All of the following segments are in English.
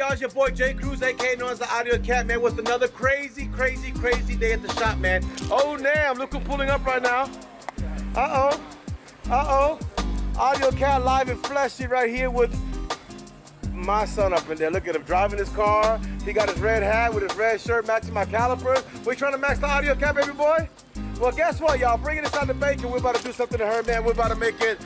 y'all? It's your boy J Cruz, aka known as the AUDIOCAT, man, with another crazy day at the shop, man. Oh, damn, look who's pulling up right now. AUDIOCAT live and fleshy right here with my son up in there. Look at him driving his car. He got his red hat with his red shirt matching my calipers. We trying to match the AUDIOCAT, baby boy? Well, guess what, y'all? Bringing this out the bacon. We're about to do something to her, man. We're about to make it,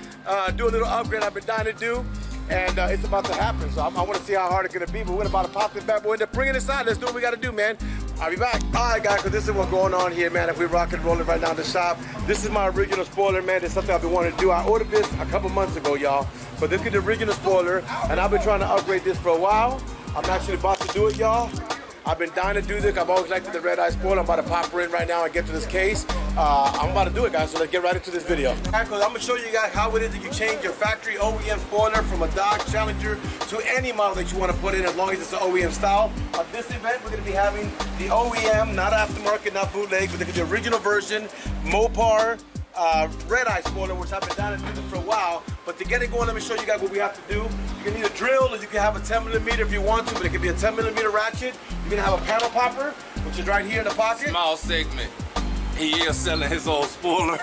do a little upgrade I've been dying to do. And it's about to happen, so I want to see how hard it's going to be, but we're about to pop this bad boy in there, bring it inside. Let's do what we got to do, man. I'll be back. All right, guys, because this is what's going on here, man. If we're rock and rolling right now in the shop, this is my original spoiler, man. It's something I've been wanting to do. I ordered this a couple months ago, y'all. But this is the original spoiler, and I've been trying to upgrade this for a while. I'm actually about to do it, y'all. I've been dying to do this. I've always liked the red eye spoiler. I'm about to pop her in right now and get to this case. I'm about to do it, guys, so let's get right into this video. All right, I'm gonna show you guys how it is that you change your factory OEM spoiler from a Dodge Challenger to any model that you want to put in, as long as it's an OEM style. On this event, we're gonna be having the OEM, not aftermarket, not bootleg, but the original version, Mopar red eye spoiler, which I've been down to do this for a while. But to get it going, let me show you guys what we have to do. You can either drill, or you can have a 10mm if you want to, but it can be a 10mm ratchet. You're gonna have a panel popper, which is right here in the pocket. Small segment. He is selling his old spoiler.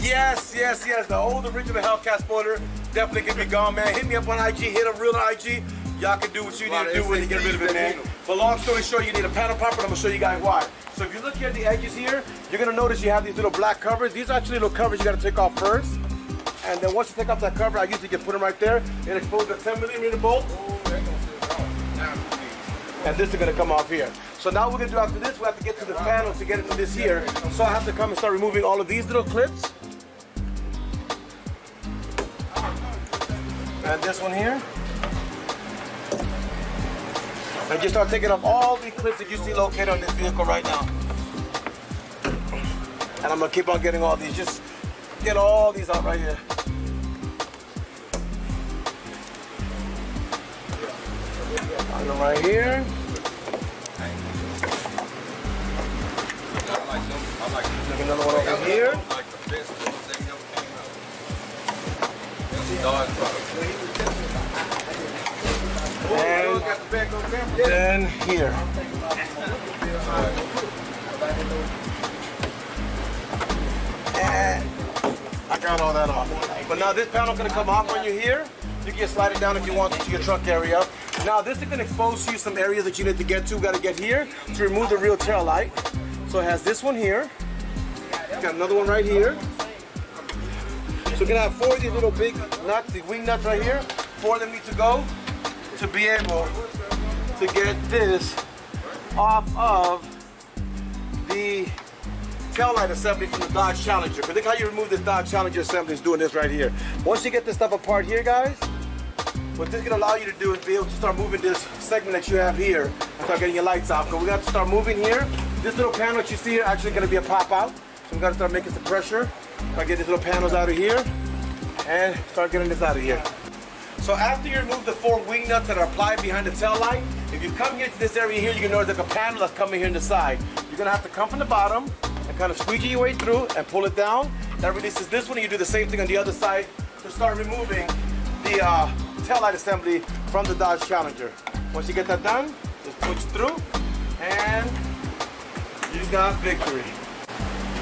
Yes. The old original Hellcat spoiler definitely can be gone, man. Hit me up on IG, hit a real IG. Y'all can do what you need to do when you get rid of it, man. But long story short, you need a panel popper, and I'm gonna show you guys why. So if you look here at the edges here, you're gonna notice you have these little black covers. These are actually little covers you gotta take off first. And then once you take off that cover, I usually can put them right there and expose the 10mm bolt. And this is gonna come off here. So now we're gonna do after this, we have to get to the panel to get into this here. So I have to come and start removing all of these little clips. And this one here. And just start taking off all the clips that you see located on this vehicle right now. And I'm gonna keep on getting all these. Just get all these out right here. And right here. Take another one over here. And then here. And I got all that off. But now this panel is going to come off when you're here. You can slide it down if you want to your truck area. Now this is going to expose to you some areas that you need to get to. Got to get here to remove the rear tail light. So it has this one here. Got another one right here. So we're going to have 4 of these little big nuts, these wing nuts right here. 4 of them need to go to be able to get this off of the tail light assembly from the Dodge Challenger. But look how you remove this Dodge Challenger assembly is doing this right here. Once you get this stuff apart here, guys, what this is going to allow you to do is be able to start moving this segment that you have here and start getting your lights off. Because we got to start moving here. This little panel that you see here actually going to be a pop out. So we got to start making some pressure. Start getting these little panels out of here and start getting this out of here. So after you remove the 4 wing nuts that are applied behind the tail light, if you come here to this area here, you can notice like a panel that's coming here on the side. You're gonna have to come from the bottom and kind of squeegee your way through and pull it down. That releases this one, and you do the same thing on the other side to start removing the tail light assembly from the Dodge Challenger. Once you get that done, just push through and you got victory.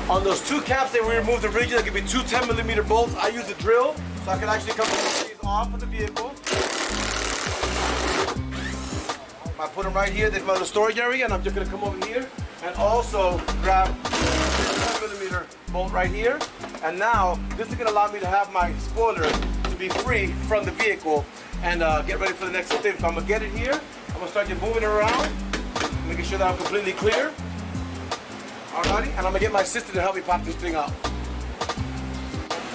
On those 2 caps that we removed originally, there could be 2 10mm bolts. I use a drill, so I can actually come these off of the vehicle. I put them right here. There's my little storage area, and I'm just gonna come over here and also grab this 10mm bolt right here. And now this is gonna allow me to have my spoiler to be free from the vehicle and get ready for the next step. So I'm gonna get it here. I'm gonna start just moving it around, making sure that I'm completely clear. Alrighty, and I'm gonna get my sister to help me pop this thing out.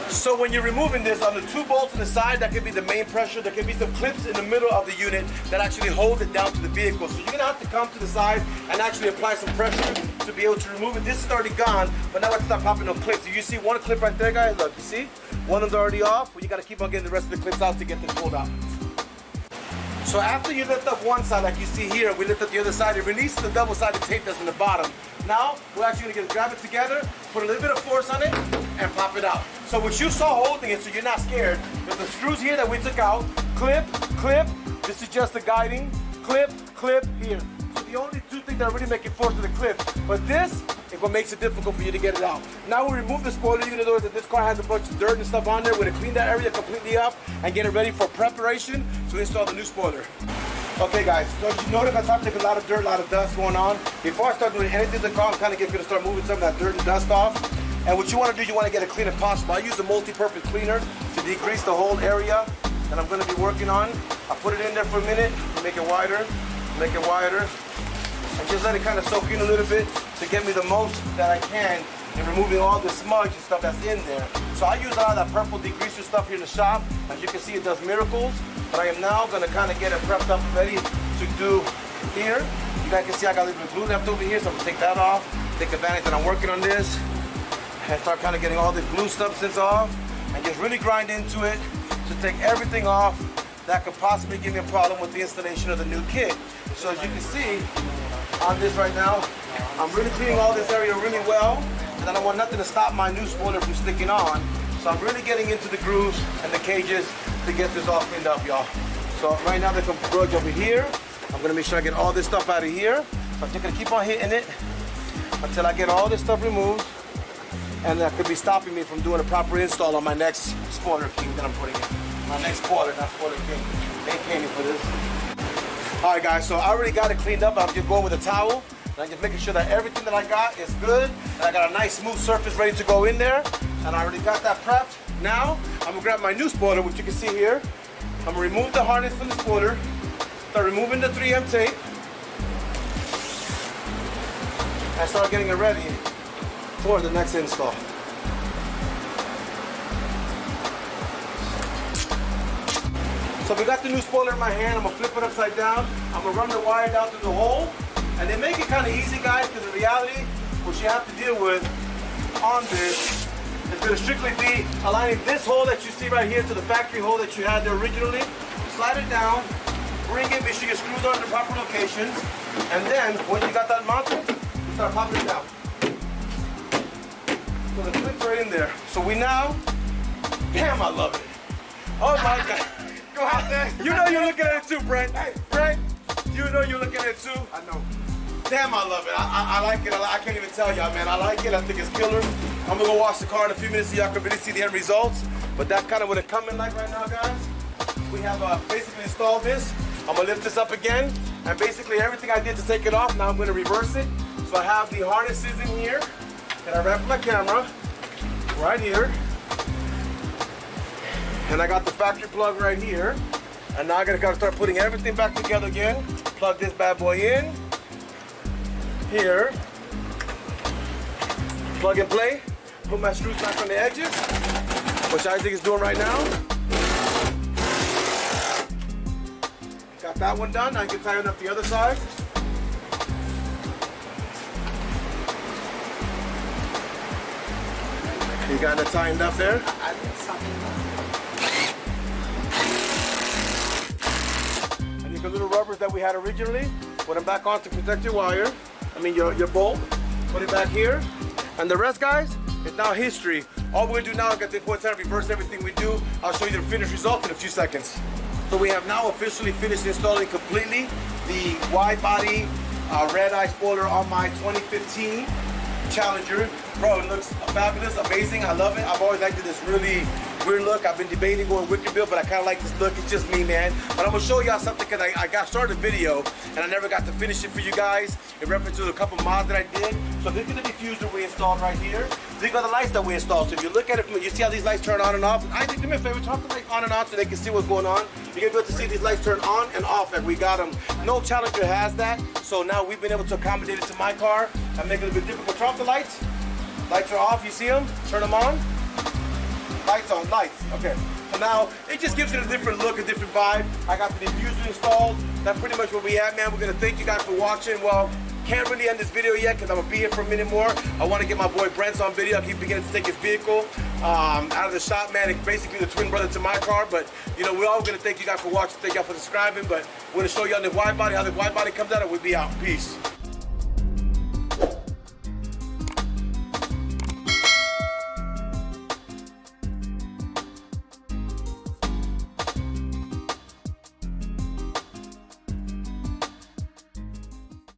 So when you're removing this, on the 2 bolts on the side, that could be the main pressure. There could be some clips in the middle of the unit that actually hold it down to the vehicle. So you're gonna have to come to the side and actually apply some pressure to be able to remove it. This is already gone, but now I can start popping those clips. So you see one clip right there, guys? Look, you see? One of them's already off, but you gotta keep on getting the rest of the clips out to get this pulled out. So after you lift up one side, like you see here, we lift up the other side, it releases the double-sided tape that's in the bottom. Now, we're actually gonna grab it together, put a little bit of force on it, and pop it out. So what you saw holding it, so you're not scared, there's the screws here that we took out, clip, this is just the guiding, clip, clip, here. So the only two things that really make it force to the clip. But this is what makes it difficult for you to get it out. Now we remove the spoiler, you're gonna notice that this car has a bunch of dirt and stuff on there. We're gonna clean that area completely up and get it ready for preparation to install the new spoiler. Okay guys, so as you notice I started to take a lot of dirt, a lot of dust going on. Before I start doing anything to the car, I'm kind of gonna start moving some of that dirt and dust off. And what you want to do, you want to get it clean as possible. I use a multi-purpose cleaner to degrease the whole area that I'm going to be working on. I put it in there for a minute, make it wider, and just let it kind of soak in a little bit to get me the most that I can in removing all the smudge and stuff that's in there. So I use a lot of that purple degreaser stuff here in the shop. As you can see, it does miracles. But I am now going to kind of get it prepped up and ready to do here. You guys can see I got a little bit of glue left over here, so I'm going to take that off, take advantage that I'm working on this, and start kind of getting all the glue substance off, and just really grind into it to take everything off that could possibly give me a problem with the installation of the new kit. So as you can see on this right now, I'm really cleaning all this area really well, and I don't want nothing to stop my new spoiler from sticking on. So I'm really getting into the grooves and the cages to get this all cleaned up, y'all. So right now, there's some grudge over here. I'm gonna make sure I get all this stuff out of here. So I'm just gonna keep on hitting it until I get all this stuff removed. And that could be stopping me from doing a proper install on my next spoiler king that I'm putting in. My next spoiler, not spoiler king. They ain't paying me for this. All right, guys, so I already got it cleaned up. I'm just going with a towel. And I'm just making sure that everything that I got is good. And I got a nice smooth surface ready to go in there. And I already got that prepped. Now, I'm gonna grab my new spoiler, which you can see here. I'm gonna remove the harness from the spoiler. Start removing the 3M tape. And start getting it ready for the next install. So we got the new spoiler in my hand. I'm gonna flip it upside down. I'm gonna run the wire down through the hole. And they make it kind of easy, guys, because in reality, what you have to deal with on this is gonna strictly be aligning this hole that you see right here to the factory hole that you had there originally. Slide it down, bring it, make sure your screws are in the proper locations. And then, once you got that mounted, you start popping it down. So the clips are in there. So we now, damn, I love it. Oh my God. Go ahead. You know you're looking at it too, Brent. Hey, Brent, you know you're looking at it too. I know. Damn, I love it. I like it. I can't even tell y'all, man. I like it. I think it's killer. I'm gonna go wash the car in a few minutes so y'all can really see the end results. But that's kind of what it's coming like right now, guys. We have basically installed this. I'm gonna lift this up again. And basically everything I did to take it off, now I'm gonna reverse it. So I have the harnesses in here. And I wrap my camera right here. And I got the factory plug right here. And now I gotta start putting everything back together again. Plug this bad boy in. Here. Plug and play. Put my screws back on the edges, which Isaac is doing right now. Got that one done. Now I can tighten up the other side. You got it tightened up there. And you got little rubbers that we had originally. Put them back on to protect your wire. Your bolt. Put it back here. And the rest, guys, is now history. All we're gonna do now is get the point time, reverse everything we do. I'll show you the finished result in a few seconds. So we have now officially finished installing completely the wide body red eye spoiler on my 2015 Challanger. Bro, it looks fabulous, amazing. I love it. I've always liked this really weird look. I've been debating going wicked build, but I kind of like this look. It's just me, man. But I'm gonna show y'all something because I got started a video and I never got to finish it for you guys in reference to a couple mods that I did. So this is the diffuser we installed right here. These are the lights that we installed. So if you look at it, you see how these lights turn on and off. I think do me a favor, turn the lights on and off so they can see what's going on. You're gonna be able to see these lights turn on and off, and we got them. No Challenger has that, so now we've been able to accommodate it to my car and make it a little bit difficult. Turn off the lights. Lights are off. You see them? Turn them on. Lights on. Lights. Okay. So now it just gives it a different look, a different vibe. I got the diffuser installed. That's pretty much what we have, man. We're gonna thank you guys for watching. Well, can't really end this video yet because I'm gonna be here for a minute more. I want to get my boy Brent on video. I keep beginning to take his vehicle out of the shop, man. It's basically the twin brother to my car. But you know, we're all gonna thank you guys for watching. Thank y'all for subscribing. But we're gonna show y'all the wide body, how the wide body comes out, and we'll be out. Peace.